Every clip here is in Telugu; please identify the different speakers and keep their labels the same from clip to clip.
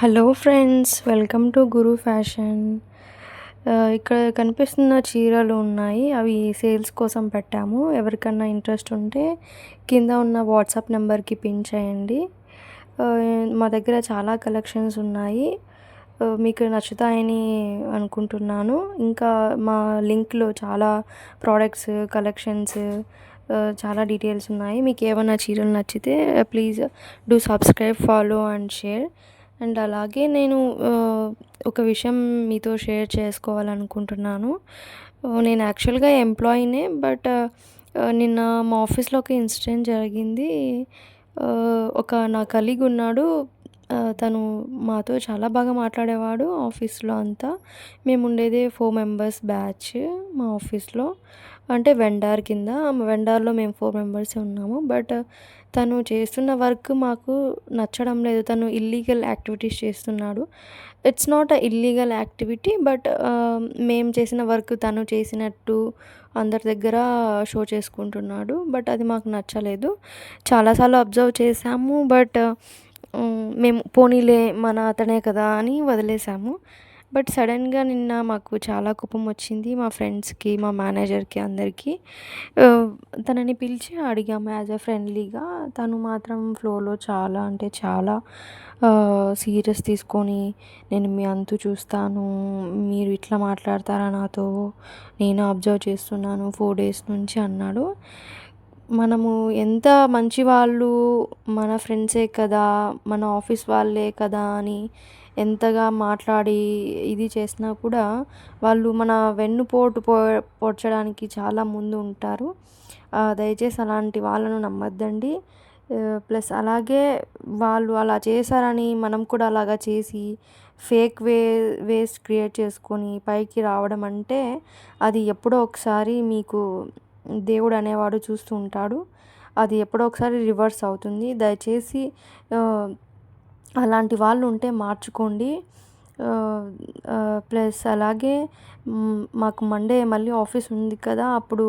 Speaker 1: Hello friends, welcome to Guru fashion. ఇక్కడ కనిపిస్తున్న చీరలు ఉన్నాయి. అవి సేల్స్ కోసం పెట్టాము. ఎవరికన్నా ఇంట్రెస్ట్ ఉంటే కింద ఉన్న వాట్సాప్ నెంబర్కి పిన్ చేయండి. మా దగ్గర చాలా కలెక్షన్స్ ఉన్నాయి. మీకు నచ్చుతాయని అనుకుంటున్నాను. ఇంకా మా లింక్లో చాలా ప్రోడక్ట్స్, కలెక్షన్స్, చాలా డీటెయిల్స్ ఉన్నాయి. మీకు ఏమైనా చీరలు నచ్చితే please do subscribe, follow and share. And అలాగే నేను ఒక విషయం మీతో షేర్ చేసుకోవాలనుకుంటున్నాను. నేను యాక్చువల్గా ఎంప్లాయీనే, బట్ నిన్న మా ఆఫీస్లో ఒక ఇన్సిడెంట్ జరిగింది. ఒక నా కలీగ్ ఉన్నాడు. తను మాతో చాలా బాగా మాట్లాడేవాడు ఆఫీస్లో అంతా. మేము ఉండేదే 4 మెంబర్స్ బ్యాచ్ మా ఆఫీస్లో. అంటే వెండార్ కింద. వెండార్లో మేము 4 మెంబర్సే ఉన్నాము. బట్ తను చేస్తున్న వర్క్ మాకు నచ్చడం లేదు. తను ఇల్లీగల్ యాక్టివిటీస్ చేస్తున్నాడు. It's not a illegal activity, but మేము చేసిన వర్క్ తను చేసినట్టు అందరి దగ్గర షో చేసుకుంటున్నాడు. బట్ అది మాకు నచ్చలేదు. చాలాసార్లు అబ్జర్వ్ చేశాము. బట్ మేము పోనీలే, మన అతనే కదా అని వదిలేసాము. బట్ సడన్గా నిన్న మాకు చాలా కోపం వచ్చింది. మా ఫ్రెండ్స్కి, మా మేనేజర్కి, అందరికీ. తనని పిలిచి అడిగాము యాజ్ ఎ ఫ్రెండ్లీగా. తను మాత్రం ఫ్లోలో చాలా అంటే చాలా సీరియస్ తీసుకొని, నేను మీ అంతు చూస్తాను, మీరు ఇట్లా మాట్లాడతారా నాతో, నేను అబ్జర్వ్ చేస్తున్నాను 4 డేస్ నుంచి అన్నాడు. మనము ఎంత మంచి వాళ్ళు, మన ఫ్రెండ్సే కదా, మన ఆఫీస్ వాళ్ళే కదా అని ఎంతగా మాట్లాడి ఇది చేసినా కూడా వాళ్ళు మన వెన్నుపోటు పొడచడానికి చాలా ముందు ఉంటారు. దయచేసి అలాంటి వాళ్ళను నమ్మద్దండి. ప్లస్ అలాగే వాళ్ళు అలా చేశారని మనం కూడా అలాగా చేసి ఫేక్ వేస్ క్రియేట్ చేసుకొని పైకి రావడం అంటే అది ఎప్పుడో ఒకసారి మీకు దేవుడు అనేవాడు చూస్తూ ఉంటాడు. అది ఎప్పుడో ఒకసారి రివర్స్ అవుతుంది. దయచేసి అలాంటి వాళ్ళు ఉంటే మార్చుకోండి. ప్లస్ అలాగే మాకు మండే మళ్ళీ ఆఫీస్ ఉంది కదా, అప్పుడు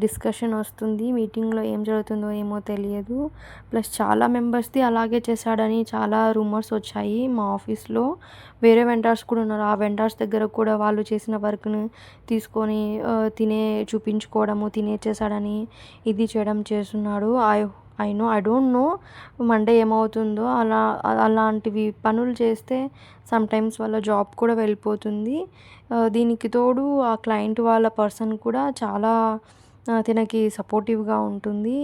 Speaker 1: డిస్కషన్ వస్తుంది. మీటింగ్లో ఏం జరుగుతుందో ఏమో తెలియదు. ప్లస్ చాలా మెంబర్స్ది అలాగే చేశాడని చాలా రూమర్స్ వచ్చాయి మా ఆఫీస్లో. వేరే వెండర్స్ కూడా ఉన్నారు. ఆ వెండర్స్ దగ్గర కూడా వాళ్ళు చేసిన వర్క్ని తీసుకొని చూపించుకోవడము, తినేచేశాడని ఇది చేయడం చేస్తున్నాడు. ఐ డోంట్ నో మండే ఏమవుతుందో. అలాంటివి పనులు చేస్తే సమ్టైమ్స్ వాళ్ళ జాబ్ కూడా వెళ్ళిపోతుంది. దీనికి తోడు ఆ క్లయింట్ వాళ్ళ పర్సన్ కూడా చాలా తనకి సపోర్టివ్గా ఉంటుంది.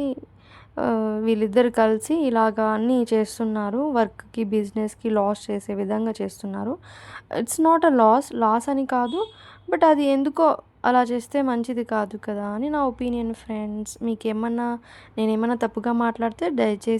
Speaker 1: వీళ్ళిద్దరు కలిసి ఇలాగా అన్నీ చేస్తున్నారు. వర్క్కి, బిజినెస్కి లాస్ చేసే విధంగా చేస్తున్నారు. ఇట్స్ నాట్ అ లాస్ అని కాదు, బట్ అది ఎందుకో అలా చేస్తే మంచిది కాదు కదా అని నా ఒపీనియన్ ఫ్రెండ్స్. నేనేమన్నా తప్పుగా మాట్లాడితే దయచేసి